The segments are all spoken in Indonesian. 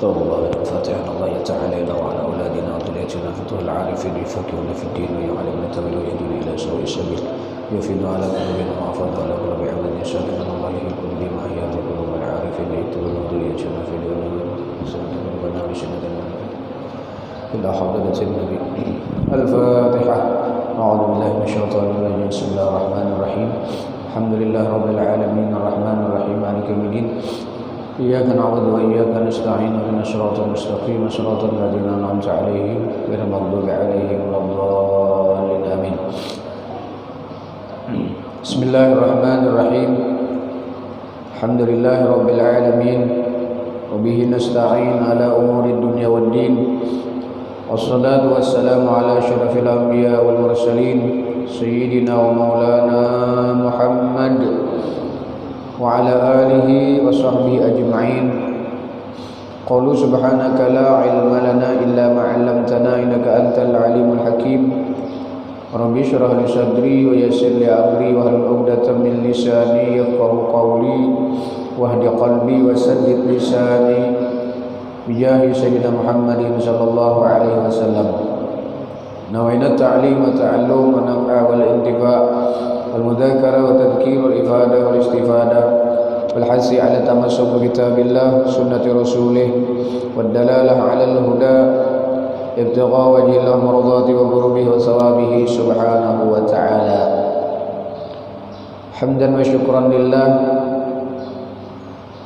اختار الله لكم فاتحة الله تعالى إلى وعلى أولادنا وذريتنا فتوح العارفين يفقهون في الدين ويعلمنا تميل ويهدون إلى سواء السبيل يفيد على قلوبنا وعفاظ على قلوب عباد يشهد أن الله يحب بما أحيا وقلوب العارفين يكتبون وذريتنا في اليوم ونار سنة إلى حضرة النبي الفاتحة. أعوذ بالله من الشيطان الرجيم. بسم الله الرحمن الرحيم. الحمد لله رب العالمين الرحمن الرحيم مالك يوم الدين إياك نعبد وإياك نستعين اهدنا الصراط المستقيم صراط الذين أنعمت عليهم غير المغضوب عليهم ولا الضالين آمين. بسم الله الرحمن الرحيم. الحمد لله رب العالمين وبه نستعين على أمور الدنيا والدين والصلاة والسلام على أشرف الأنبياء والمرسلين سيدنا ومولانا محمد وعلى آله وصحبه أجمعين. قالوا سبحانك لا علم لنا إلا ما علمتنا إنك أنت العليم الحكيم. رب اشرح لي صدري ويسر لي أمري واحلل عقدة من لساني يفقهوا قولي واهد قلبي وسدد لساني بجاه سيدنا محمد صلى الله عليه وسلم. نوينا التعليم والتعلم والنفع والانتفاع والمذاكرة والتذكير والإفادة والاستفادة والحث على التمسك بكتاب الله سنة رسوله والدلالة على الهدى ابتغاء وجه الله مرضاته وقربه وثوابه سبحانه وتعالى. Hamdan wa syukran lillah.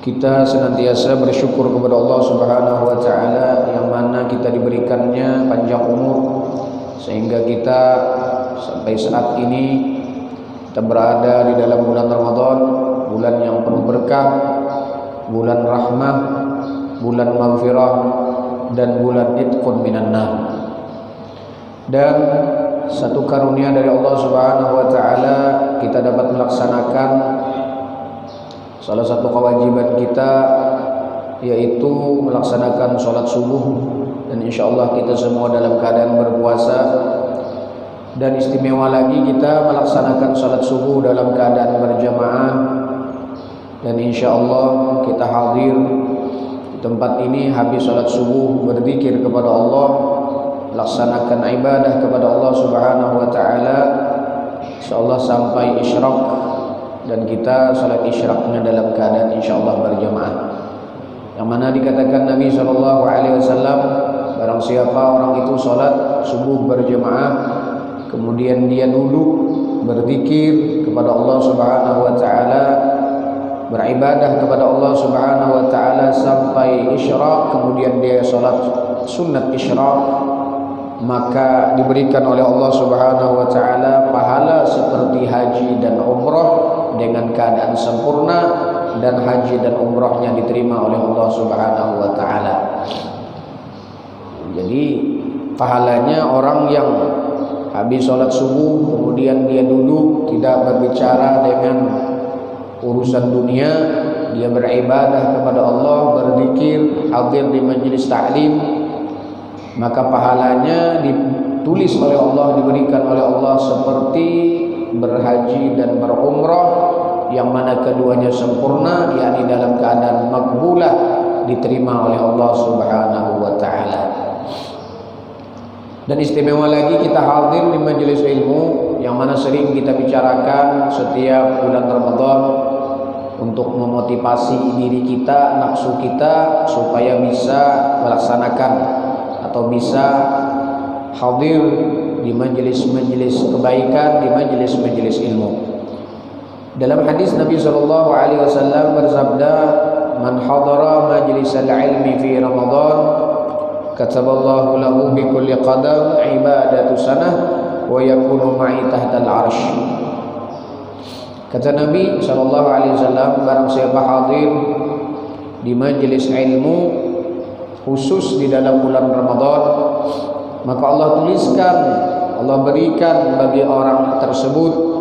Kita senantiasa bersyukur kepada Allah Subhanahu wa taala yang mana kita diberikannya panjang umur sehingga kita sampai saat ini kita berada di dalam bulan Ramadan, bulan yang penuh berkah, bulan rahmah, bulan maghfirah, dan bulan itqun minan nar. Dan satu karunia dari Allah Subhanahu wa taala kita dapat melaksanakan salah satu kewajiban kita, yaitu melaksanakan sholat subuh, dan insyaallah kita semua dalam keadaan berpuasa. Dan istimewa lagi kita melaksanakan sholat subuh dalam keadaan berjamaah, dan insyaallah kita hadir di tempat ini habis sholat subuh berzikir kepada Allah, melaksanakan ibadah kepada Allah Subhanahu wa taala, insyaallah sampai isyraq, dan kita salat isyraqnya dalam keadaan insyaallah berjamaah. Yang mana dikatakan Nabi SAW, barang siapa orang itu salat subuh berjamaah, kemudian dia duduk berzikir kepada Allah Subhanahu wa taala, beribadah kepada Allah Subhanahu wa taala sampai isyraq, kemudian dia salat sunat isyraq, maka diberikan oleh Allah Subhanahu wa taala pahala seperti haji dan umrah dengan keadaan sempurna, dan haji dan umrahnya diterima oleh Allah Subhanahu wa taala. Jadi pahalanya orang yang habis sholat subuh kemudian dia duduk tidak berbicara dengan urusan dunia, dia beribadah kepada Allah, berzikir, hadir di majelis taklim, maka pahalanya ditulis oleh Allah, diberikan oleh Allah seperti berhaji dan berumrah, yang mana keduanya sempurna, yakni dalam keadaan makbulah, diterima oleh Allah Subhanahu wa taala. Dan istimewa lagi kita hadir di majelis ilmu, yang mana sering kita bicarakan setiap bulan Ramadan untuk memotivasi diri kita, nafsu kita, supaya bisa melaksanakan atau bisa hadir di majelis-majelis kebaikan, di majelis-majelis ilmu. Dalam hadis Nabi SAW bersabda, "Man hadara majlisal ilmi fi Ramadan, kataballahu lahu bi kulli qadam ibadatu sanah wa yakunu ma'i tahtal arsy." Kata Nabi SAW, barang siapa hadir di majelis ilmu khusus di dalam bulan Ramadan, maka Allah tuliskan, Allah berikan bagi orang tersebut,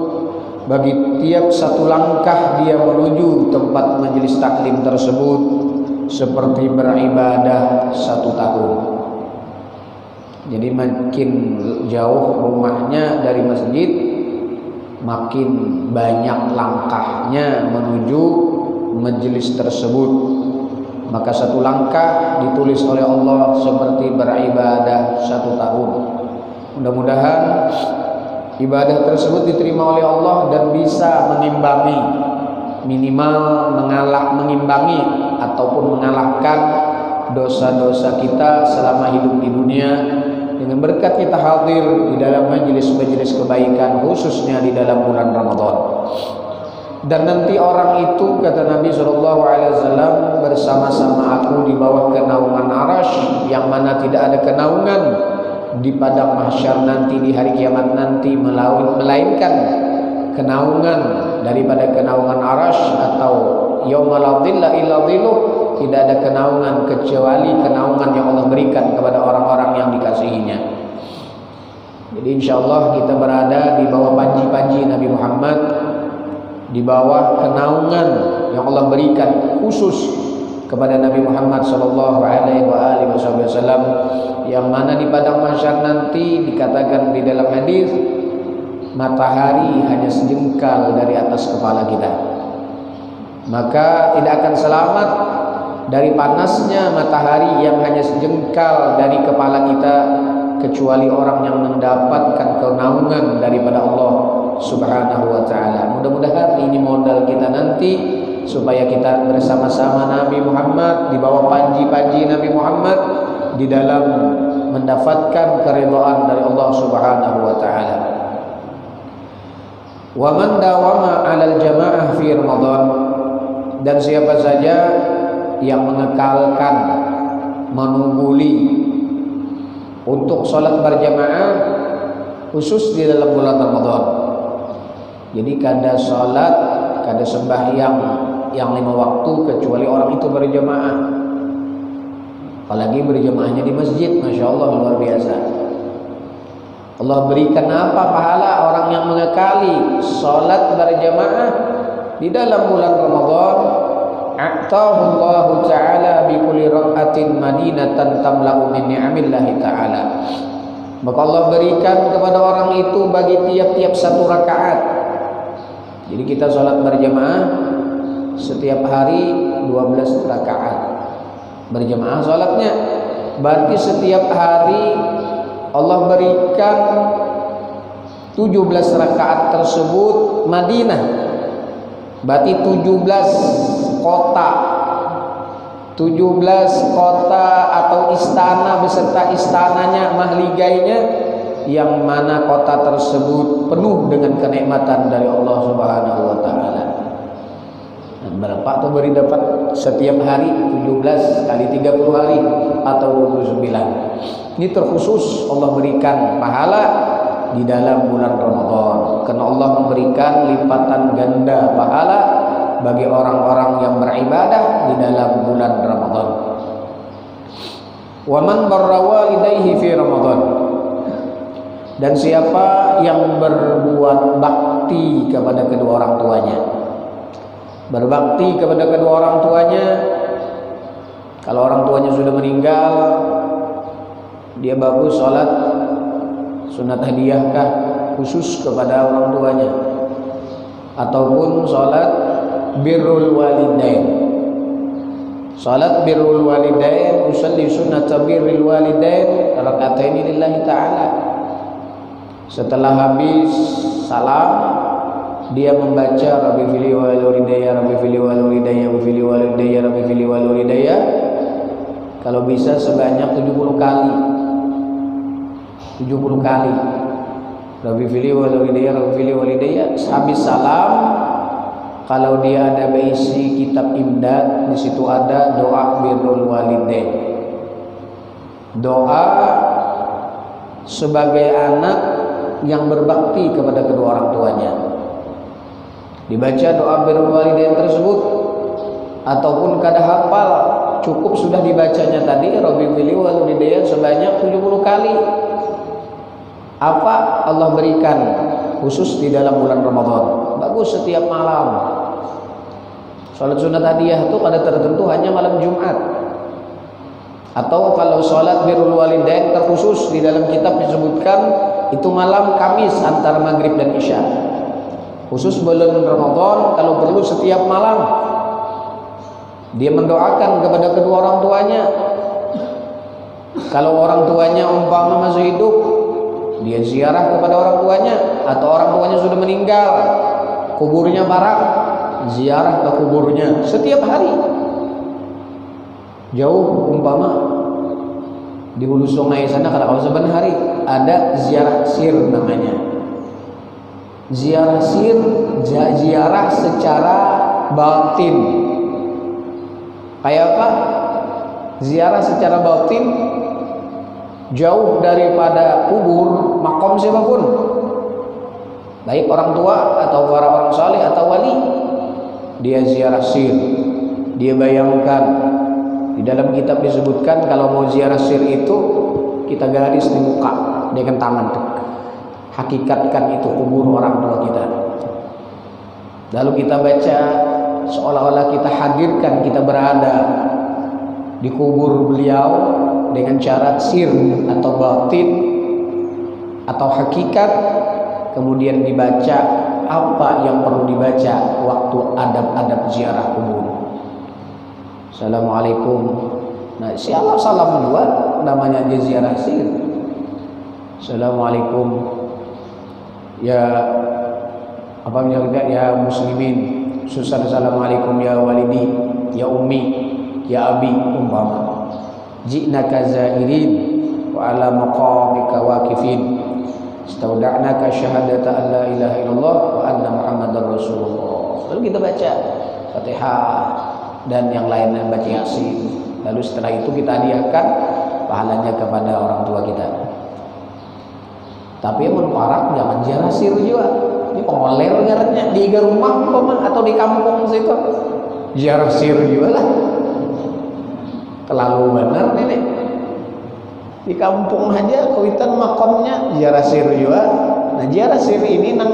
bagi tiap satu langkah dia menuju tempat majelis taklim tersebut, seperti beribadah 1 tahun. Jadi makin jauh rumahnya dari masjid, makin banyak langkahnya menuju majelis tersebut. maka satu langkah ditulis oleh Allah seperti beribadah 1 tahun. Mudah-mudahan ibadah tersebut diterima oleh Allah dan bisa mengimbangi, minimal mengimbangi ataupun mengalahkan dosa-dosa kita selama hidup di dunia, dengan berkat kita hadir di dalam majelis-majelis kebaikan, khususnya di dalam bulan Ramadan. Dan nanti orang itu, kata Nabi SAW, bersama-sama aku di bawah kenaungan arasy, yang mana tidak ada kenaungan di padang mahsyar nanti, di hari kiamat nanti, melainkan kenaungan daripada kenaungan arasy, atau yauma la dhilla illa dhilluh, tidak ada kenaungan kecuali kenaungan yang Allah berikan kepada orang-orang yang dikasihinya. Jadi insyaallah kita berada di bawah panji-panji Nabi Muhammad, di bawah kenaungan yang Allah berikan khusus kepada Nabi Muhammad sallallahu alaihi wasallam, yang mana di padang mahsyar nanti dikatakan di dalam hadis, matahari hanya sejengkal dari atas kepala kita. Maka tidak akan selamat dari panasnya matahari yang hanya sejengkal dari kepala kita kecuali orang yang mendapatkan kenaungan daripada Allah Subhanahu wa ta'ala. Mudah-mudahan ini modal kita nanti, supaya kita bersama-sama Nabi Muhammad, di bawah panji-panji Nabi Muhammad, di dalam mendapatkan keridhaan dari Allah Subhanahu wa ta'ala. Wa man dawama 'alal jamaah fi Ramadan, dan siapa saja yang mengekalkan, menungguli untuk sholat berjamaah khusus di dalam bulan Ramadan. Jadi kada sholat, kada sembahyang yang 5 waktu kecuali orang itu berjamaah. Apalagi berjamaahnya di masjid, Masya Allah, luar biasa. Allah berikan apa pahala orang yang mengekali sholat berjamaah di dalam bulan Ramadan. A'tahu Allah Ta'ala bi kulli rak'atin madinatan tamla'u min ni'amillahi ta'ala. Maka Allah berikan kepada orang itu bagi tiap-tiap 1 rakaat. Jadi kita sholat berjamaah setiap hari 12 rakaat berjamaah sholatnya. Berarti setiap hari Allah berikan 17 rakaat tersebut Madinah. Berarti 17 kota atau istana beserta istananya, mahligainya, yang mana kota tersebut penuh dengan kenikmatan dari Allah Subhanahu wa ta'ala. Dan berapa tuh beri dapat setiap hari? 17 kali 30 hari atau 29. Ini terkhusus Allah berikan pahala di dalam bulan Ramadan, karena Allah memberikan lipatan ganda pahala bagi orang-orang yang beribadah di dalam bulan Ramadan. Wa man barra walidayhi fi Ramadan, dan siapa yang berbuat bakti kepada kedua orang tuanya. Berbakti kepada kedua orang tuanya, kalau orang tuanya sudah meninggal, dia bagus sholat sunat hadiyahkah khusus kepada orang tuanya, ataupun sholat birrul walidain. Salat birrul walidain, usalli sunnata birrul walidain raka'ataini lillahi ta'ala. Setelah habis salam, dia membaca Rabbi fili wal walidayya, Rabbi fili wal walidayya, Rabbi fili wal walidayya, Rabbi fili wal walidayya, kalau bisa sebanyak 70 kali. 70 kali Rabbi fili wal walidayya, Rabbi fili wal walidayya. Habis salam, kalau dia ada berisi kitab imdad, di situ ada doa birrul walidain. Doa sebagai anak yang berbakti kepada kedua orang tuanya. Dibaca doa birrul walidain tersebut, ataupun kada hafal, cukup sudah dibacanya tadi Rabbi fili wal walidayya sebanyak 70 kali. Apa Allah berikan khusus di dalam bulan Ramadan? Bagus setiap malam. Salat sunat hadiyah itu pada tertentu hanya malam Jumat. Atau kalau salat birrul walidain terkhusus di dalam kitab disebutkan itu malam Kamis antara maghrib dan isya. Khusus bulan Ramadan kalau perlu setiap malam. Dia mendoakan kepada kedua orang tuanya. Kalau orang tuanya umpama masih hidup, dia ziarah kepada orang tuanya, atau orang tuanya sudah meninggal, kuburnya barak, ziarah ke kuburnya setiap hari. Jauh umpama di hulu sungai sana, kalau saban hari ada ziarah sir namanya. Ziarah sir, ziarah secara batin. Kayak apa? Ziarah secara batin, jauh daripada kubur makom siapapun, baik orang tua atau para orang saleh atau wali. Dia ziarah sir. Dia bayangkan, di dalam kitab disebutkan kalau mau ziarah sir itu kita garis di muka dengan tangan, hakikatkan itu kubur orang tua kita. Lalu kita baca seolah-olah kita hadirkan, kita berada di kubur beliau dengan cara sir atau batin atau hakikat. Kemudian dibaca apa yang perlu dibaca waktu adab-adab ziarah kubur. Assalamualaikum. Nah, siapa salam dua namanya aja ziarah sir. Assalamualaikum ya apa misalnya ya muslimin. Susah assalamualaikum ya walidi, ya ummi, ya abi umpama. Ji'naka zairin wa ala maqamika waqifin. Istauda'naka syahadata an la ilaha illallah wa anna muhammadar rasulullah. Lalu kita baca Fatihah dan yang lainnya, baca Yasin. Lalu setelah itu kita hadiahkan pahalanya kepada orang tua kita. Tapi yang parak jangan ziarah sir juga. Ini pengoler ngarannya di rumah atau di kampung situ. Ziarah sir juga lah. Terlalu benar nih. Di kampung aja kawitan makomnya ziarah sir juga. Nah, ziarah sir ini nang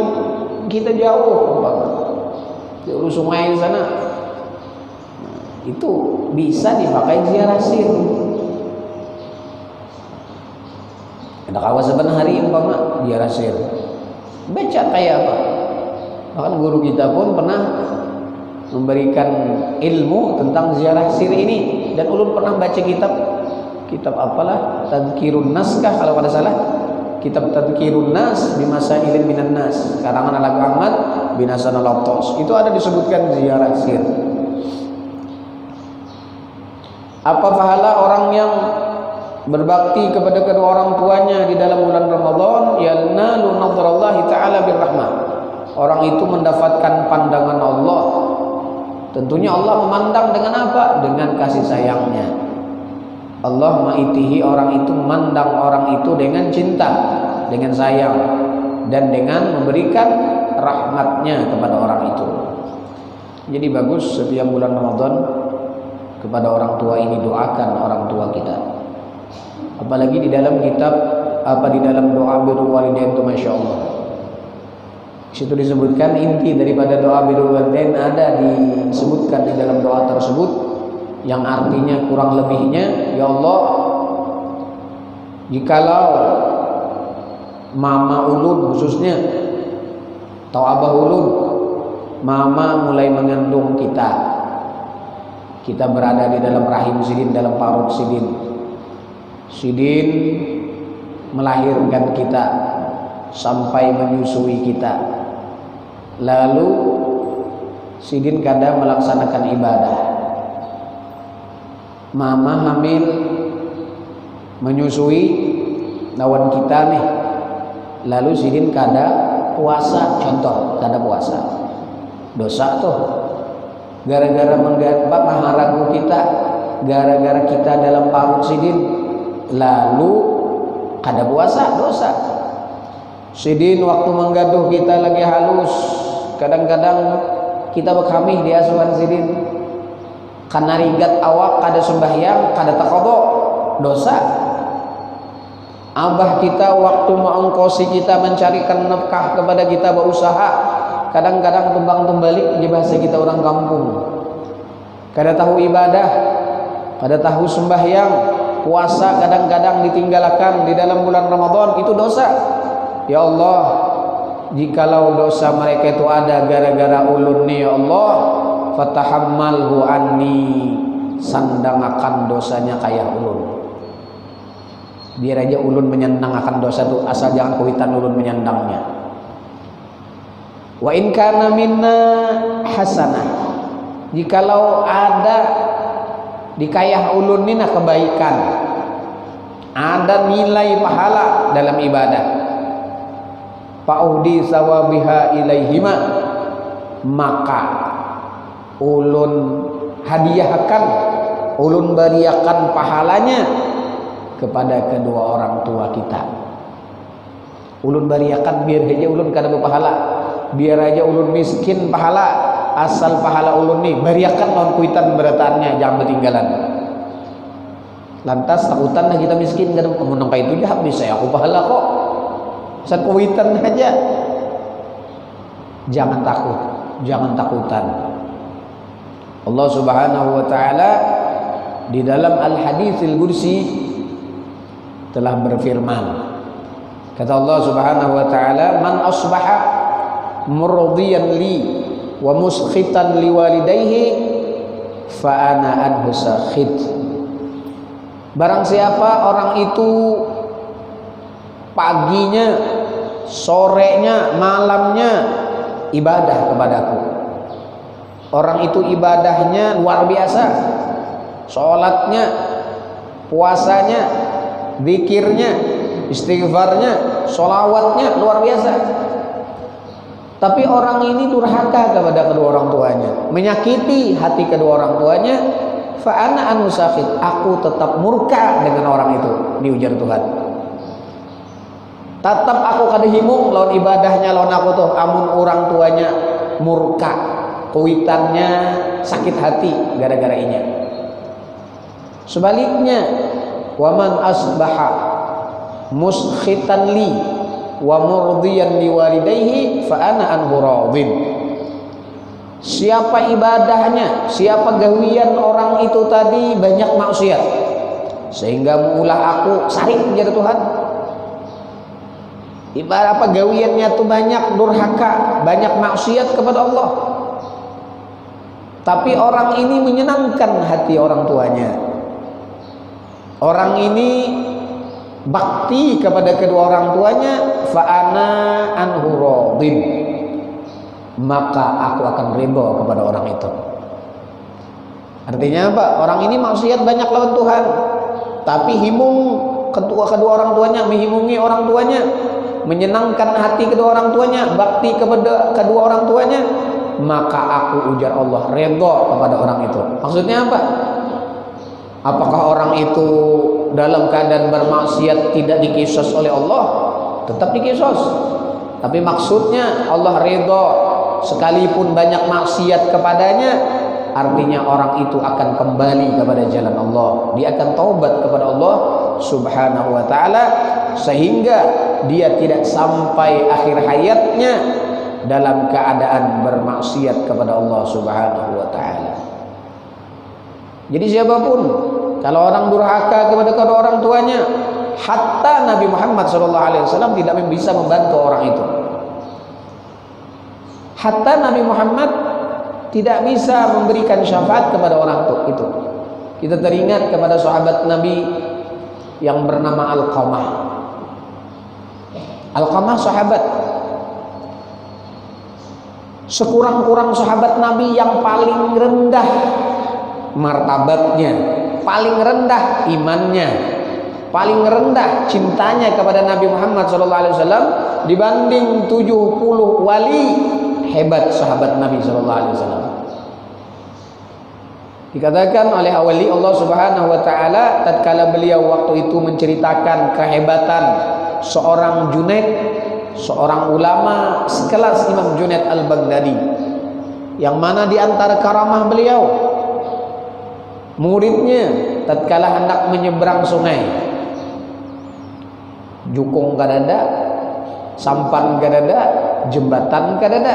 kita jauh banget. Di ulu sungai sana. Nah, itu bisa dipakai ziarah sir. Ada kawasan hari umpama ziarah sir. Baca kayak apa? Bahkan guru kita pun pernah memberikan ilmu tentang ziarah sir ini, dan ulun pernah baca kitab apalah, Tadhkirun Nas kah kalau tidak salah, kitab Tadhkirun Nas bi Masailin Minan Nas, karangan Al Ahmad bin Hasan Al-Attas. Itu ada disebutkan ziarah sir. Apa pahala orang yang berbakti kepada kedua orang tuanya di dalam bulan Ramadan? Yalnalu nadrallahi ta'ala birrahmah. Orang itu mendapatkan pandangan Allah. Tentunya Allah memandang dengan apa? Dengan kasih sayangnya. Allah ma'itihi, orang itu memandang orang itu dengan cinta, dengan sayang, dan dengan memberikan rahmatnya kepada orang itu. Jadi bagus setiap bulan Ramadan kepada orang tua ini doakan orang tua kita. Apalagi di dalam kitab di dalam doa birrul walidain itu masya Allah. Situ disebutkan inti daripada doa birrul walidain ada disebutkan di dalam doa tersebut, yang artinya kurang lebihnya, ya Allah, jikalau mama ulun khususnya atau abah ulun, mama mulai mengandung kita berada di dalam rahim sidin, dalam parut sidin melahirkan kita sampai menyusui kita, lalu sidin kadang melaksanakan ibadah. Mama hamil menyusui lawan kita nih, lalu sidin kada puasa, contoh kada puasa, dosa tuh gara-gara menggambar maharagu kita, gara-gara kita dalam parut sidin lalu kada puasa, dosa. Sidin waktu menggaduh kita lagi halus, kadang-kadang kita berkamih di asuhan sidin, karena rigat awak kada sembahyang, kada taqadho, dosa. Abah kita waktu mengongkosi kita mencarikan nafkah kepada kita berusaha, kadang-kadang tumbang-tumbalik di bahasa kita orang kampung, kada tahu ibadah, kada tahu sembahyang, puasa kadang-kadang ditinggalkan di dalam bulan Ramadan, itu dosa. Ya Allah, jikalau dosa mereka itu ada gara-gara ulun nih, ya Allah, fatahammalhu anni, sandangakan dosanya kaya ulun. Biar aja ulun menyandang akan dosa itu, asal jangan kuitan ulun menyandangnya. Wa in kana minna hasanah, jikalau ada di kayah ulun ini kebaikan, ada nilai pahala dalam ibadah, fa'udi sawabiha ilaihima, maka ulun hadiahkan, ulun beriakan pahalanya kepada kedua orang tua kita. Ulun beriakan biar aja ulun kada berpahala, biar aja ulun miskin pahala, asal pahala ulun nih beriakan non kuitan berataannya, jangan ketinggalan. Lantas takutan kita miskin kada menang itu ya bisa aku pahala kok, asal kuitan aja. Jangan takut, jangan takutan. Allah Subhanahu wa taala di dalam Al-Haditsil Qudsi telah berfirman, kata Allah Subhanahu wa taala, man asbaha murdiyan li wa muskhitan li walidayhi fa ana anhu sakhit. Barang siapa orang itu paginya, sorenya, malamnya ibadah kepadaku, orang itu ibadahnya luar biasa, sholatnya, puasanya, zikirnya, istighfarnya, sholawatnya luar biasa, tapi orang ini durhaka kepada kedua orang tuanya, menyakiti hati kedua orang tuanya, fa ana anhu sakhit, aku tetap murka dengan orang itu, diujar Tuhan. Tetap aku kada himung lawan ibadahnya lawan aku tuh, amun orang tuanya murka, kuitannya sakit hati gara-gara inya. Sebaliknya, waman asbaha muskhitan li wa murdiyan li walidayhi fa ana anhu radin. Siapa ibadahnya, siapa gawian orang itu tadi banyak maksiat sehingga mengulah aku saring jadi Tuhan. Ibadah apa gawiannya tuh banyak durhaka, banyak maksiat kepada Allah, tapi orang ini menyenangkan hati orang tuanya, orang ini bakti kepada kedua orang tuanya, fa ana anhu radin, maka aku akan ridho kepada orang itu. Artinya apa? Orang ini maksiat banyak lawan Tuhan, tapi himung kedua orang tuanya, menghimungi orang tuanya, menyenangkan hati kedua orang tuanya, bakti kepada kedua orang tuanya, maka aku, ujar Allah, ridho kepada orang itu. Maksudnya apa? Apakah orang itu dalam keadaan bermaksiat tidak dikisos oleh Allah? Tetap dikisos. Tapi maksudnya Allah ridho sekalipun banyak maksiat kepadanya, artinya orang itu akan kembali kepada jalan Allah, dia akan taubat kepada Allah Subhanahu wa taala, sehingga dia tidak sampai akhir hayatnya dalam keadaan bermaksiat kepada Allah Subhanahu wa taala. Jadi siapapun, kalau orang durhaka kepada kedua orang tuanya, hatta Nabi Muhammad SAW tidak bisa membantu orang itu. Hatta Nabi Muhammad tidak bisa memberikan syafaat kepada orang itu. Kita teringat kepada sahabat Nabi yang bernama Alqamah. Alqamah sahabat, sekurang-kurang sahabat Nabi yang paling rendah martabatnya, paling rendah imannya, paling rendah cintanya kepada Nabi Muhammad SAW dibanding 70 wali hebat sahabat Nabi SAW. Dikatakan oleh wali Allah Subhanahu wa taala tatkala beliau waktu itu menceritakan kehebatan seorang Junaid, seorang ulama sekelas Imam Junaid Al-Baghdadi, yang mana di antara karamah beliau, muridnya tatkala hendak menyeberang sungai, jukung kadada, sampan kadada, jembatan kadada,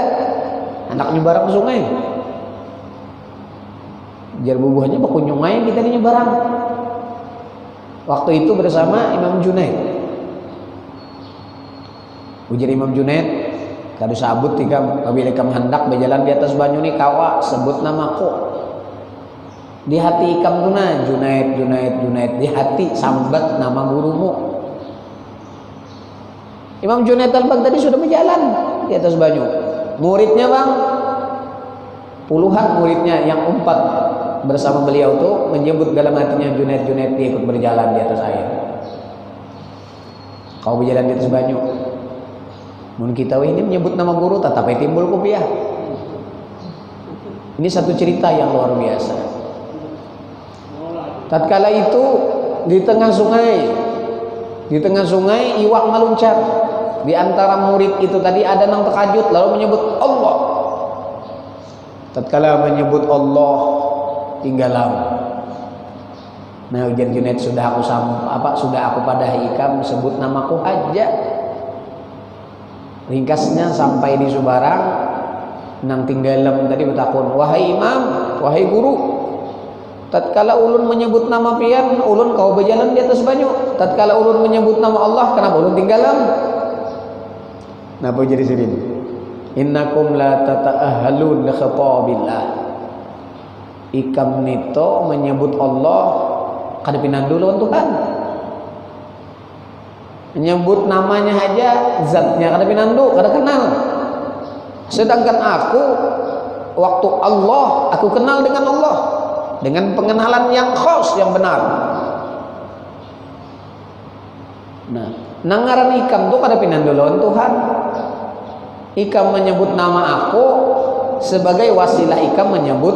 hendak nyeberang sungai, jar bubuhnya bakunyungai kita di nyeberang. Waktu itu bersama Imam Junaid. Ujar Imam Junaid, Kadu sabut ikam apabila ikam hendak berjalan di atas banyu ni kawa sebut namaku. Di hati ikam tuna Junaid, di hati sambat nama gurumu. Imam Junaid al-Baghdadi sudah berjalan di atas banyu. Muridnya bang, puluhan muridnya yang umpat bersama beliau tuh menyebut dalam hatinya Junaid dia ikut berjalan di atas air. Kau berjalan di atas banyu. Mun kita ini menyebut nama guru tetapi timbul kopiah. Ini satu cerita yang luar biasa. Tatkala itu di tengah sungai iwak meluncat. Di antara murid itu tadi ada yang terkajut lalu menyebut Allah. Tatkala menyebut Allah tinggalam. Nah ujian Junaid sudah aku padahi ikam sebut namaku aja. Ringkasnya sampai di Subarang nang tinggalam tadi bertakun, wahai imam, wahai guru, tatkala ulun menyebut nama pian ulun kau berjalan di atas banyu, tatkala ulun menyebut nama Allah kenapa ulun tinggalam? Napa jadi sirin? Innakum la tata'ahhalun li khitabillah. Ikam nito menyebut Allah kada pinandu lawan Tuhan. Menyebut namanya aja zatnya kada pinandu, kada kenal. Sedangkan aku waktu Allah aku kenal dengan Allah dengan pengenalan yang khas yang benar. Nah, nangaran ikam tuh kada pinandu lawan Tuhan. Ikam menyebut nama aku sebagai wasilah ikam menyebut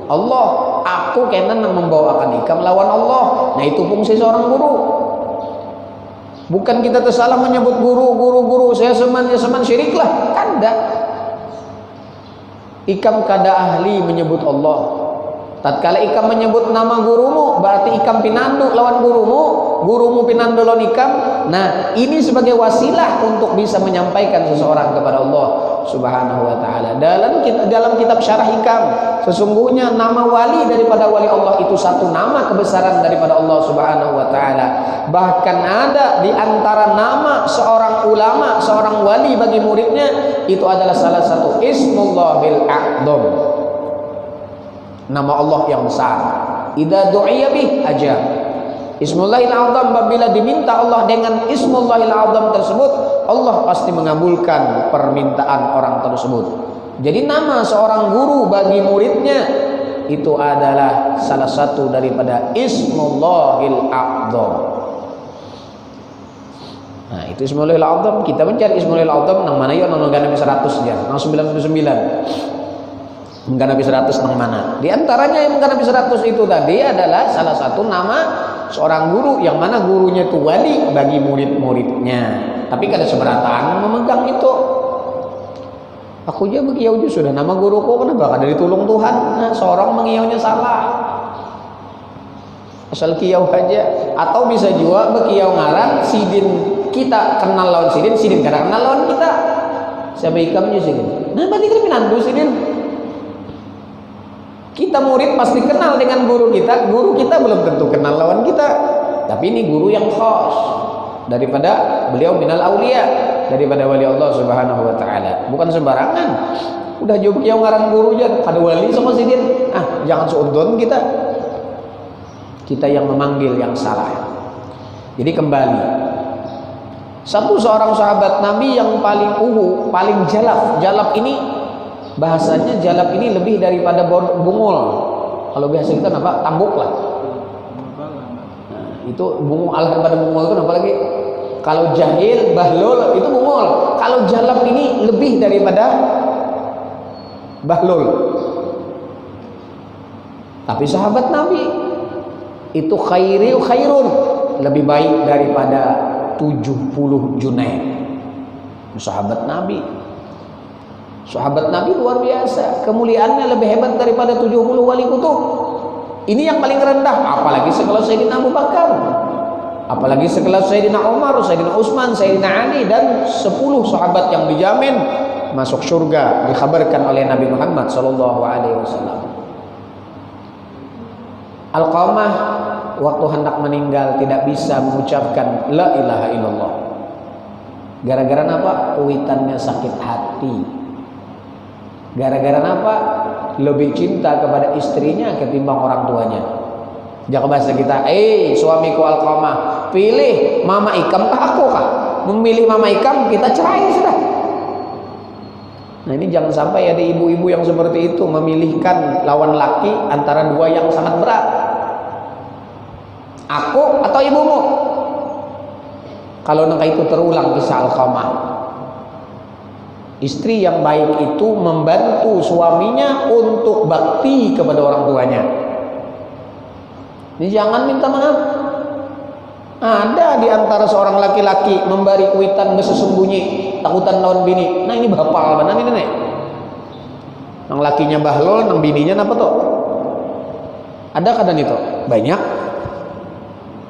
Allah. Aku kena membawakan ikam lawan Allah. Nah itu fungsi seorang guru. Bukan kita tersalah menyebut guru saya seman syirik lah. Kada. Ikam kada ahli menyebut Allah. Tatkala ikam menyebut nama gurumu berarti ikam pinandu lawan gurumu pinandu lawan ikam. Nah ini sebagai wasilah untuk bisa menyampaikan seseorang kepada Allah Subhanahu wa ta'ala. Dalam kitab syarah hikam, sesungguhnya nama wali daripada wali Allah itu satu nama kebesaran daripada Allah Subhanahu wa ta'ala. Bahkan ada di antara nama seorang ulama, seorang wali bagi muridnya itu adalah salah satu Ismullahil A'dzam, nama Allah yang besar. Idza du'iya bih ajab. Ismullahil A'dzam, apabila diminta Allah dengan Ismullahil A'dzam tersebut, Allah pasti mengabulkan permintaan orang tersebut. Jadi nama seorang guru bagi muridnya itu adalah salah satu daripada Ismullahil A'dzam. Nah, itu Ismullahil A'dzam. Kita mencari Ismullahil A'dzam nang mana yo nang Nabi 100 ya, nang 99. Mengganapi 100 nang mana? Di antaranya yang mengganapi 100 itu tadi adalah salah satu nama seorang guru yang mana gurunya itu wali bagi murid-muridnya. Tapi kada seberatan memegang itu. Aku aja begiau sudah nama guruku kenapa kada ditulung Tuhan? Nah, seorang mengiaunya salah. Asal kiau aja atau bisa juga bekiau ngaran sidin kita kenal lawan sidin kada kenal lawan kita. Siapa ikamnya sidin? Nah, berarti kita pinandu sidin. Kita murid pasti kenal dengan guru kita belum tentu kenal lawan kita. Tapi ini guru yang khas daripada beliau minal aulia, daripada wali Allah Subhanahu wa ta'ala. Bukan sembarangan. Udah jauh yang ngaran guru aja kada wali sama sidin. Jangan seudon kita. Kita yang memanggil yang salah. Jadi kembali. Seorang sahabat Nabi yang paling paling jalap. Jalap ini bahasanya jalap ini lebih daripada bungul. Kalau biasa kita apa? Tambuk lah. Nah, itu bungul alah daripada bungul itu apa lagi? Kalau jahil, bahlul itu bungul. Kalau jalap ini lebih daripada bahlul. Tapi sahabat Nabi itu khairun, lebih baik daripada 70 Junaid. Sahabat Nabi luar biasa, kemuliaannya lebih hebat daripada 70 wali kutub. Ini yang paling rendah, apalagi sekelas Sayyidina Abu Bakar, apalagi sekelas Sayyidina Umar, Sayyidina Utsman, Sayyidina Ali, dan 10 sahabat yang dijamin masuk surga dikhabarkan oleh Nabi Muhammad SAW. Alqamah waktu hendak meninggal tidak bisa mengucapkan la ilaha illallah. Gara-gara apa? Kuitannya sakit hati. Gara-gara apa? Lebih cinta kepada istrinya ketimbang orang tuanya. Jangan bahasa kita, suamiku Alqamah, pilih mama Ikam kah aku kah? Memilih mama Ikam, kita cerai sudah. Nah ini jangan sampai ada ibu-ibu yang seperti itu memilihkan lawan laki antara dua yang sangat berat. Aku atau ibumu. Kalau nangka itu terulang kisah Alqamah. Istri yang baik itu membantu suaminya untuk bakti kepada orang tuanya. Ini jangan minta maaf. Ada di antara seorang laki-laki memberi kuitan sesembunyi, takutan lawan bini. Nah ini bapal mana ini nih? Nang lakinya bahlol, nang bininya apa tuh? Ada kadang itu banyak.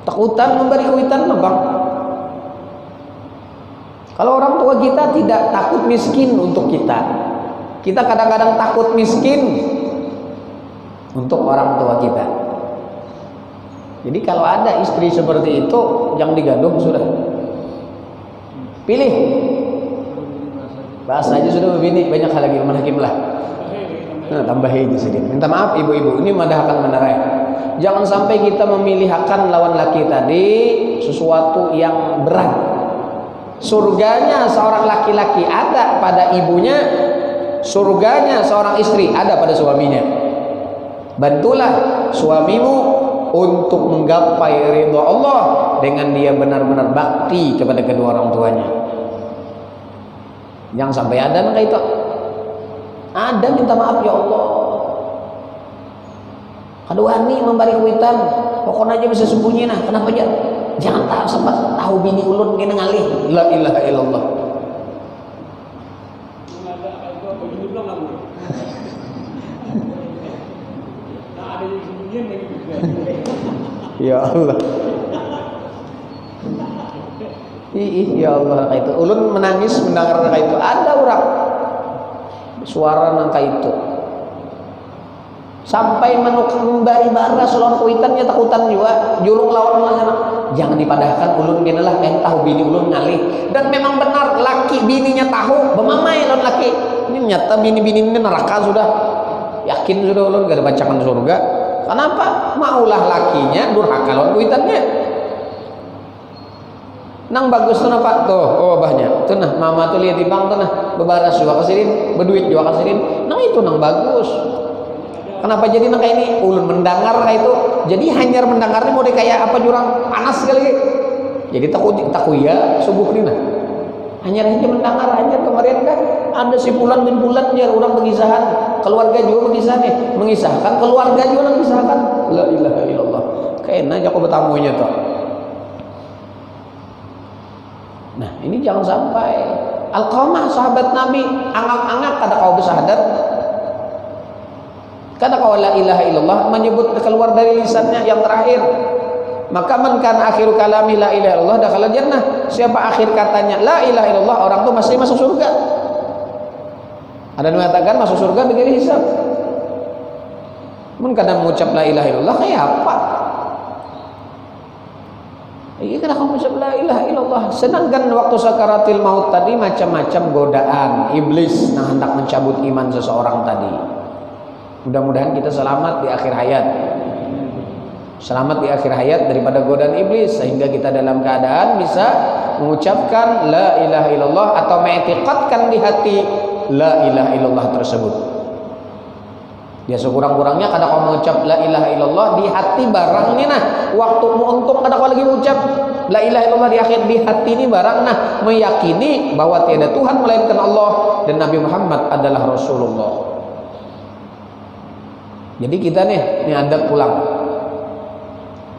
Takutan memberi kuitan bang. Kalau orang tua kita tidak takut miskin untuk kita, kita kadang-kadang takut miskin untuk orang tua kita. Jadi kalau ada istri seperti itu, jangan digaduh sudah. Pilih. Bahasa aja sudah begini, banyak hal lagi hakim lah. Nah, tambahin sedikit. Minta maaf ibu-ibu, ini madahkan menerai. Jangan sampai kita memilihkan lawan laki tadi sesuatu yang berat. Surganya seorang laki-laki ada pada ibunya, surganya seorang istri ada pada suaminya. Bantulah suamimu untuk menggapai ridha Allah dengan dia benar-benar bakti kepada kedua orang tuanya. Jangan sampai ada nggak itu. Ada minta maaf ya Allah. Kaduani memberi kuitan, pokoknya aja bisa sembunyi nah. Kenapa aja? Jangan tahu sempat tahu bini ulun kena ngalih. La ilaha illallah. Ya Allah. Ya Allah itu. Ulun menangis mendengar itu. Ada orang suara nangka itu. Sampai membari baras lawan kuitannya takutan juga julung lawan sana. Jangan dipadahkan ulun genelah tahu bini ulun ngalih. Dan memang benar laki bininya tahu bemamai lawan laki. Ini nyata bini-bini ini neraka sudah. Yakin sudah ulun gak ada bacakan surga. Kenapa? Maulah lakinya durhaka lawan kuitannya. Nang bagus tuh apa tuh? Oh banyak. Tuh nah mama tuh lihat di bank tuh nah bebaras juga kasirin, berduit juga kasirin. Nang itu nang bagus. Kenapa jadi nang kayak ini? Ulun mendengar kayak itu. Jadi hanyar mendengarnya mau kayak apa jurang panas sekali. Jadi takut ya subuh rina. Hanyar mendengar hanyar kemarin kan ada si bulan bin bulan jar orang pengisahan keluarga juga mengisahkan keluarga juga mengisahkan. La ilaha illallah. Kayaknya jago betamunya tuh. Nah ini jangan sampai. Alqamah sahabat Nabi angak-angak kada kau bersahadat. Kada kau la ilaha illallah menyebut keluar dari lisannya yang terakhir. Maka man kana akhiru kalami la ilaha illallah dakhala jannah. Siapa akhir katanya la ilaha illallah orang tuh masih masuk surga. Ada yang mengatakan masuk surga dengan hisab. Mun kadang mengucap la ilaha illallah kayak apa? Iya kan kamu ucap la ilaha illallah. Sedangkan waktu sakaratil maut tadi macam-macam godaan iblis yang hendak mencabut iman seseorang tadi. Mudah-mudahan kita selamat di akhir hayat. Selamat di akhir hayat daripada godaan iblis sehingga kita dalam keadaan bisa mengucapkan la ilaha illallah atau mengiktikadkan di hati la ilaha illallah tersebut. Ya sekurang-kurangnya kada kau mengucap la ilaha illallah di hati barang ini nah waktu untung kada kau lagi mengucap la ilaha illallah di akhir di hati ini barang nah meyakini bahwa tiada Tuhan melainkan Allah dan Nabi Muhammad adalah Rasulullah. Jadi kita nih ini adab pulang.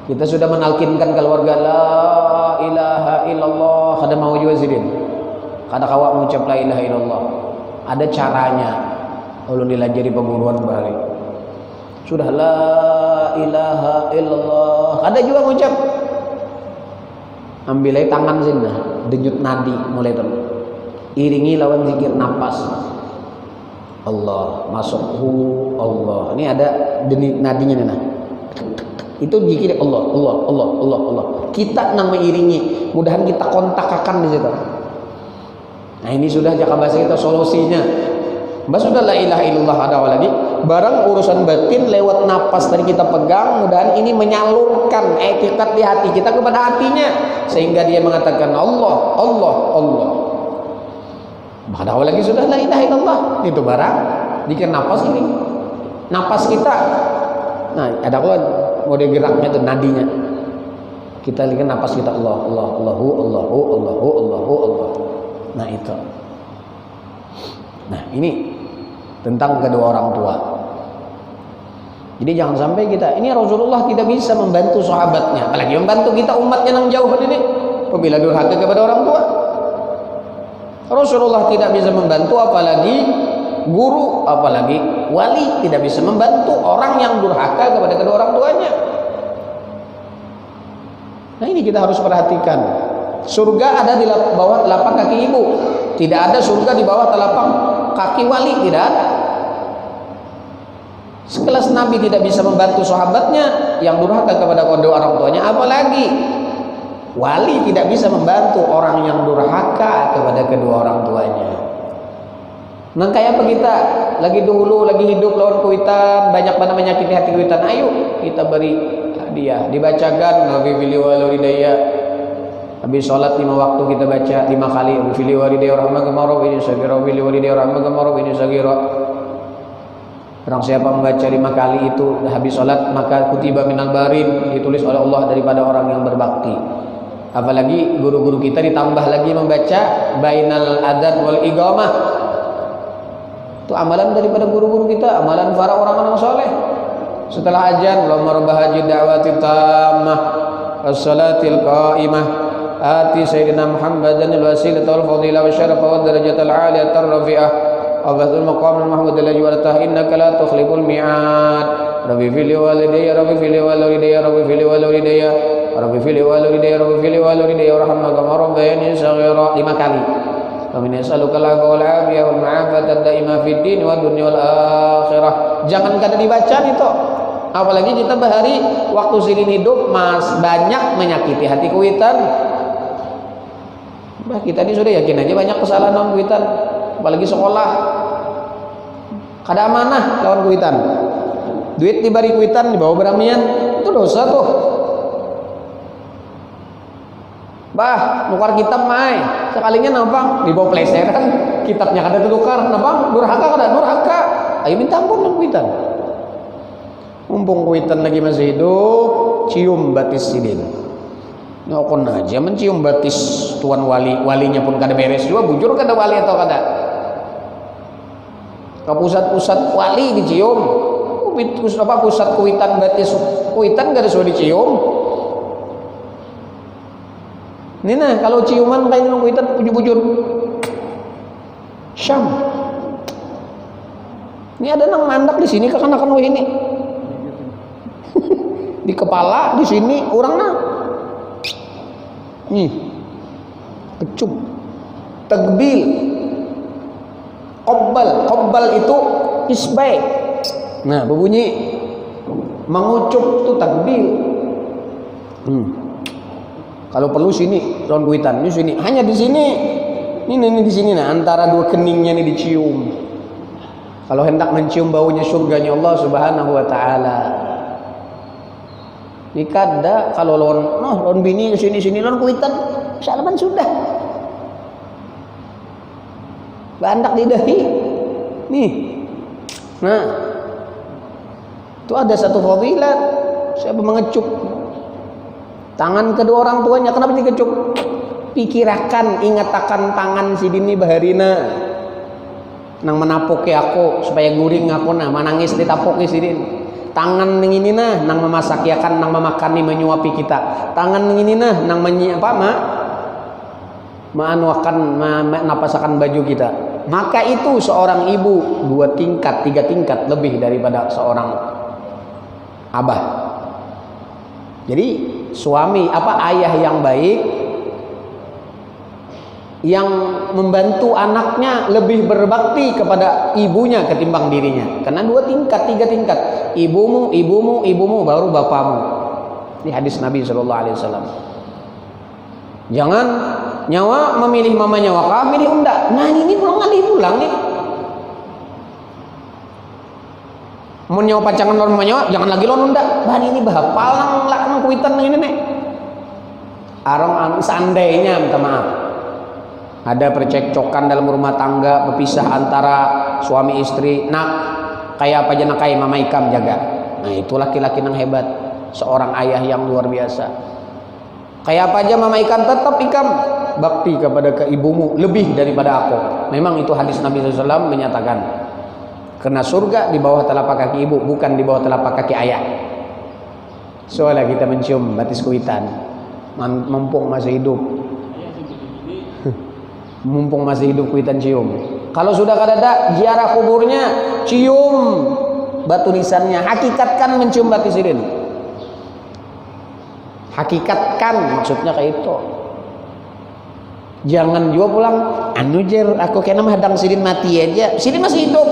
Kita sudah menalkinkan keluarga la ilaha illallah kada mau juga sidin. Kada kawa mengucap la ilaha illallah. Ada caranya. Ulun dilajari pembunuhan balik. Sudah la ilaha illallah. Ada juga mengucap. Ambilai tangan sini, denyut nadi mulai tu. Iringi lawan zikir napas. Allah masuk Allah. Ini ada denyut nadinya nih nah. Itu zikir Allah, Allah, Allah, Allah, Allah. Kita nang mengiringi. Mudahan kita kontak akan di situ. Nah ini sudah jaka bahasa kita solusinya. Mbak sudah la ilaha illallah ada lagi. Barang urusan batin lewat napas tadi kita pegang, mudahan ini menyalurkan etikat di hati kita kepada hatinya sehingga dia mengatakan Allah, Allah, Allah. Ada lagi sudah la ilaha illallah. Itu barang dikir napas ini. Napas kita. Nah, ada apa mode geraknya itu nadinya. Kita lihat napas kita Allah, Allah, Allahu, Allahu, Allahu, Allahu, Allah. Nah, itu. Nah, ini tentang kedua orang tua. Jadi jangan sampai kita, ini Rasulullah tidak bisa membantu sahabatnya, apalagi membantu kita umatnya yang jauh ini apabila durhaka kepada orang tua. Rasulullah tidak bisa membantu, apalagi guru, apalagi wali tidak bisa membantu orang yang durhaka kepada kedua orang tuanya. Nah ini kita harus perhatikan. Surga ada di bawah telapak kaki ibu, tidak ada surga di bawah telapak kaki wali, tidak ada. Sekelas Nabi tidak bisa membantu sahabatnya yang durhaka kepada kedua orang tuanya, apalagi wali tidak bisa membantu orang yang durhaka kepada kedua orang tuanya. Nah kayak apa kita lagi dulu lagi hidup lawan kuitan, banyak mana menyakiti hati kuitan, ayo kita beri hadiah, dibacakan Nabi fili walidayya. Habis sholat 5 waktu kita baca 5 kali Nabi fili walidayya rahmatullahi ini sagira fili walidayya rahmatullahi ini sagira. Orang siapa membaca 5 kali itu habis sholat maka kutiba minal barin, ditulis oleh Allah daripada orang yang berbakti. Apalagi guru-guru kita ditambah lagi membaca bainal adzan wal iqamah. Itu amalan daripada guru-guru kita, amalan para orang-orang saleh. Setelah azan, Allahumma rabb hadhihi da'wati tammah was-salatil qa'imah ati sayyidina Muhammadan al-wasilata wal fadila wasyarafa wad darajatal 'aliyata ar-rafi'ah Abadul maqam al-mahmud alladhi waratah innaka la tukhliful mi'ad. Rabbi fili walidayya rabbi fili walidayya rabbi fili walidayya rabbi fili walidayya rabbi fili walidayya warhamna kama rabbayani shaghira 5 kali. Wa min yasaluka al-afwa wal afiyah wal ma'afata daima fid din wa dunya wal akhirah. Jangan kada dibaca itu. Apalagi kita bahari waktu sirin hidup mas banyak menyakiti hati kuitan. Bah kita ini sudah yakin aja banyak kesalahan orang kuitan. Apalagi sekolah kada amanah lawan kuitan, duit diberi kuitan dibawa beramian, itu dosa tuh. Bah nukar kitab mai sekalinya nampang dibawa pleseran, kitabnya kada tukar nampang durhaka kada durhaka, ayo minta ampun nang kuitan. Mumpung kuitan lagi masih hidup, cium batis sidin. Ngokon aja mencium batis tuan wali, walinya pun kada beres juga, bujur kada wali atau kada. Ke pusat-pusat wali dicium, pusat kuitan batis kuitan gak ada sudah dicium. Ini nah kalau ciuman kayak nang kuitan bujur-bujur syam. Ini ada nang mandak di sini kekanakan ini di kepala di sini orang nah nih kecup takbil. Qobbal itu isbai. Nah, berbunyi mengucup itu takbir. Kalau perlu sini lawan kuitan, ini sini. Hanya di sini. Ini di sini nah antara dua keningnya ini dicium. Kalau hendak mencium baunya surganya Allah Subhanahu wa taala. Ini kada kalau lawan bini sini lawan kuitan, salaman sudah. Bandak di dahi nih. Nah itu ada satu fadilat, siapa mengecup tangan kedua orang tuanya. Kenapa dikecup? Pikirakan, ingatakan tangan si dini baharina nang menapuki aku supaya guring aku nah manangis ditapuki si din. Tangan ning ini nah nang memasaki akan nang memakani menyuapi kita. Tangan ning ini nah nang maanuakan napasakan baju kita. Maka itu seorang ibu 2 tingkat 3 tingkat lebih daripada seorang abah. Jadi suami ayah yang baik yang membantu anaknya lebih berbakti kepada ibunya ketimbang dirinya. Karena 2 tingkat 3 tingkat, ibumu baru bapamu. Ini hadis Nabi SAW. Jangan nyawa memilih mama nyawa kah milih unda. Nah ini pulang ngalih pulang nih. Mun nyawa pacangan lawan mama nyawa jangan lagi lawan unda. Bah ini bahapal nang lakang kuitan ini nih. Arong seandainya minta maaf ada percekcokan dalam rumah tangga, berpisah antara suami istri, nak kayak apa aja nak kayak mama Ikam jaga. Nah itu laki-laki yang hebat, seorang ayah yang luar biasa. Kayak apa aja mama Ikam tetap Ikam bakti kepada ibumu lebih daripada aku. Memang itu hadis Nabi SAW menyatakan, karena surga di bawah telapak kaki ibu, bukan di bawah telapak kaki ayah. Soalnya kita mencium batis kuitan, mumpung masih hidup. Mumpung masih hidup kuitan cium. Kalau sudah kadada ziarah kuburnya, cium batu nisannya, hakikatkan mencium batu sirin. Hakikatkan maksudnya kayak itu. Jangan juga pulang anu jer aku kena hadang sirin mati aja. Sirin masih hidup.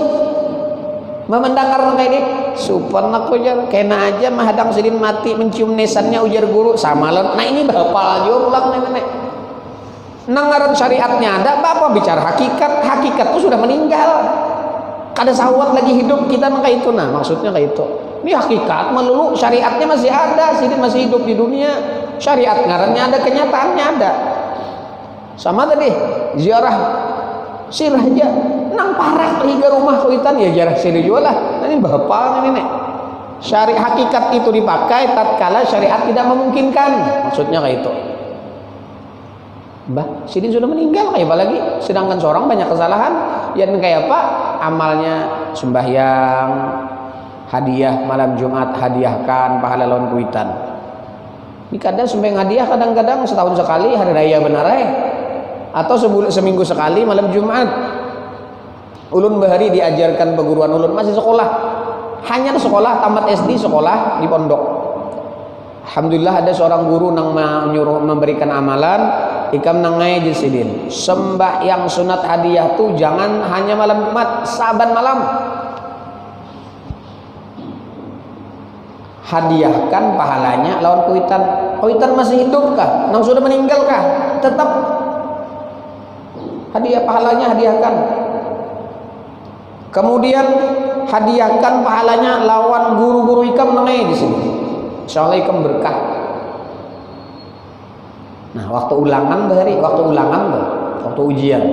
Memendangkar kayak ini, supan aku jer kena aja mahadang sirin mati mencium nisannya ujar guru sama lah. Nah ini bapak juga pulang nenek. Nangaran syariatnya ada, bapak bicara hakikat, hakikat itu sudah meninggal. Kada sawat lagi hidup kita kayak itu. Nah maksudnya kayak itu. Ini hakikat melulu, syariatnya masih ada, sirin masih hidup di dunia. Syariat ngarannya ada, kenyataannya ada. Sama tadi ziarah sirah aja, nang parak hingga rumah kuitan ya ziarah sirah juga lah. Nah, ini bapak ini nek. Syariat hakikat itu dipakai tatkala syariat tidak memungkinkan. Maksudnya kayak itu. Mbah, sidin sudah meninggal kayak apa lagi? Sedangkan seorang banyak kesalahan, yang kayak apa? Amalnya sembahyang, hadiah malam Jumat, hadiahkan pahala lawan kuitan. Ini kadang sembahyang hadiah, kadang-kadang setahun sekali hari raya benar atau seminggu sekali malam Jumat. Ulun bahari diajarkan perguruan ulun masih sekolah, hanya sekolah tamat SD, sekolah di pondok. Alhamdulillah ada seorang guru yang menyuruh memberikan amalan Ikam nangai jisidin sembahyang sunat hadiah tuh jangan hanya malam Jumat, saban malam hadiahkan pahalanya lawan kuitan. Kuitan masih hidup kah? Nang sudah meninggal kah? Tetap hadiah pahalanya hadiahkan. Kemudian hadiahkan pahalanya lawan guru-guru Ikam nangai di sini. Insyaallah Ikam berkah. Nah, waktu ulangan bahari, waktu ujian.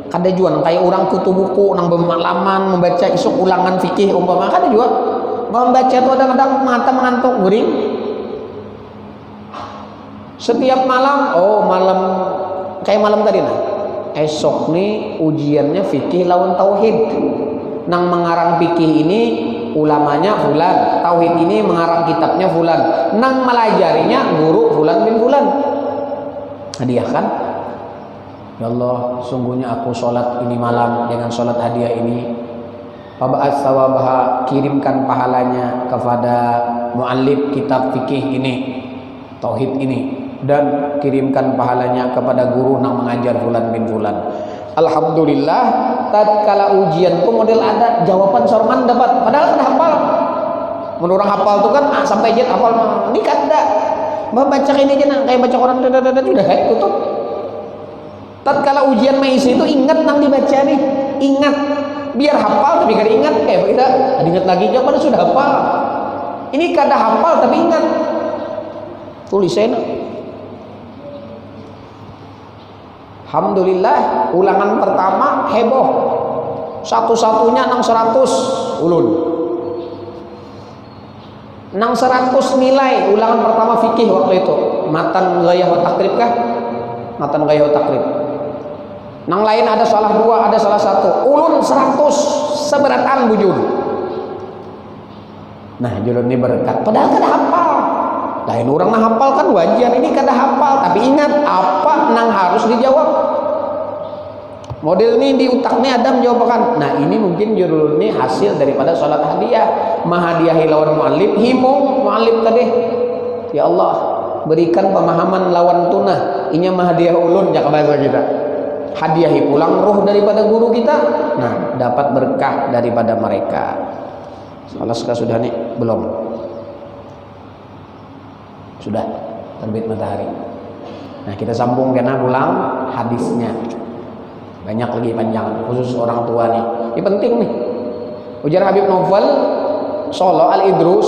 Kada juga kayak orang kutu buku nang bermalaman membaca isuk ulangan fikih umpama kada juga. Membaca itu kadang-kadang mata mengantuk guring. Setiap malam, malam kayak malam tadi nah. Esok nih ujiannya fikih lawan tauhid. Nang mengarang fikih ini ulamanya fulan, tauhid ini mengarang kitabnya fulan. Nang melajarinya guru fulan bin fulan. Hadiahkan. Ya Allah, sungguhnya aku sholat ini malam dengan sholat hadiah ini. Faba'ats sawabaha, kirimkan pahalanya kepada muallif kitab fikih ini, tauhid ini, dan kirimkan pahalanya kepada guru yang mengajar fulan bin fulan. Alhamdulillah, tatkala ujian tuh model ada jawaban sorman dapat, padahal kan hafal. Menurut orang hafal tuh kan sampai jet hafal ini kada. Baca ini aja kayak baca orang udah tutup. Tatkala ujian maisi itu ingat nang dibaca nih, ingat biar hafal tapi kada ingat kayak kita ingat lagi jawaban sudah hafal. Ini kada hafal tapi ingat. Tulisan. Alhamdulillah ulangan pertama heboh. Satu-satunya nang 100 ulun. Nang 100 nilai ulangan pertama fikih waktu itu. Matan gaya takrib kah? Matan gaya takrib. Nang lain ada salah 2, ada salah 1. Ulun 100 seberatan bujur. Nah, julun ini berkat. Padahal kada hafal. Lain orang nang hafal kan wajar, ini kada hafal, tapi ingat apa nang harus dijawab. Model ini di utaknya ada menjawabkan. Nah, ini mungkin julun ini hasil daripada salat hadiah. Mahadiahi lawan muallif, himung muallif tadi. Ya Allah, berikan pemahaman lawan tunah. Inya mahadiah ulun jak bahasa kita. Hadiahi pulang ruh daripada guru kita. Nah, dapat berkah daripada mereka. Salah sudah nih belum? Sudah terbit matahari. Nah, kita sambung karena ulang hadisnya. Banyak lagi panjang, khusus orang tua nih. Ini penting nih. Ujar Habib Novel Solo Al-Idrus,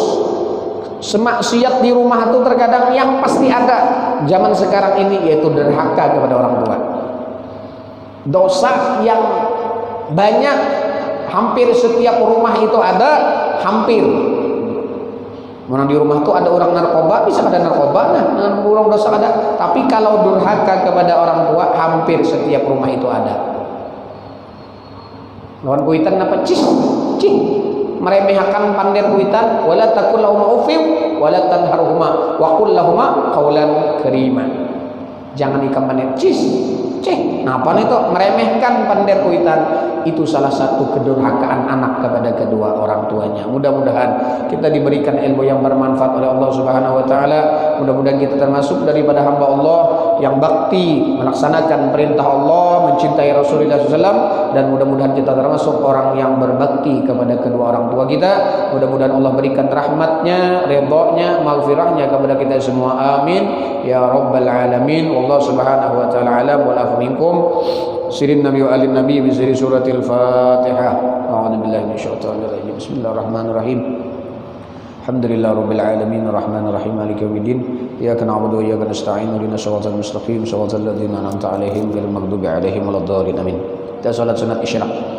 semaksiat di rumah itu terkadang yang pasti ada zaman sekarang ini, yaitu derhaka kepada orang tua. Dosa yang banyak, hampir setiap rumah itu ada, hampir. Mana di rumah itu ada orang narkoba, bisa ada narkoba, nah orang dosa ada. Tapi kalau durhaka kepada orang tua, hampir setiap rumah itu ada. Lawan kuitan apa cih, meremehkan pandai kuitan, wala takul lahuma ufiw, wala tanharhuma, wa qul lahuma qaulan karima. Jangan ikaman cih, napa itu meremehkan pandai kuitan. Itu salah satu kedurhakaan anak kepada kedua orang tuanya. Mudah-mudahan kita diberikan ilmu yang bermanfaat oleh Allah Subhanahu wa taala. Mudah-mudahan kita termasuk daripada hamba Allah yang bakti melaksanakan perintah Allah, mencintai Rasulullah SAW, dan mudah-mudahan kita termasuk orang yang berbakti kepada kedua orang tua kita. Mudah-mudahan Allah berikan rahmatnya, ridhonya, maghfirahnya kepada kita semua. Amin ya rabbal alamin. Wallahu subhanahu wa ta'ala alam wa lafu minkum. Sirin Nabi wa alin Nabi bi siri suratil Fatihah. A'udzu billahi minasyaitonir rajim. Bismillahirrahmanirrahim. Alhamdulillah rabbil alamin arrahmanir rahim maliki yaumiddin. Iyyaka na'budu wa iyyaka nasta'in ihdinas siratal mustaqim siratal ladzina an'amta 'alaihim ghairil maghdubi 'alaihim waladdallin. Amin. Kita salat sunat isyraq.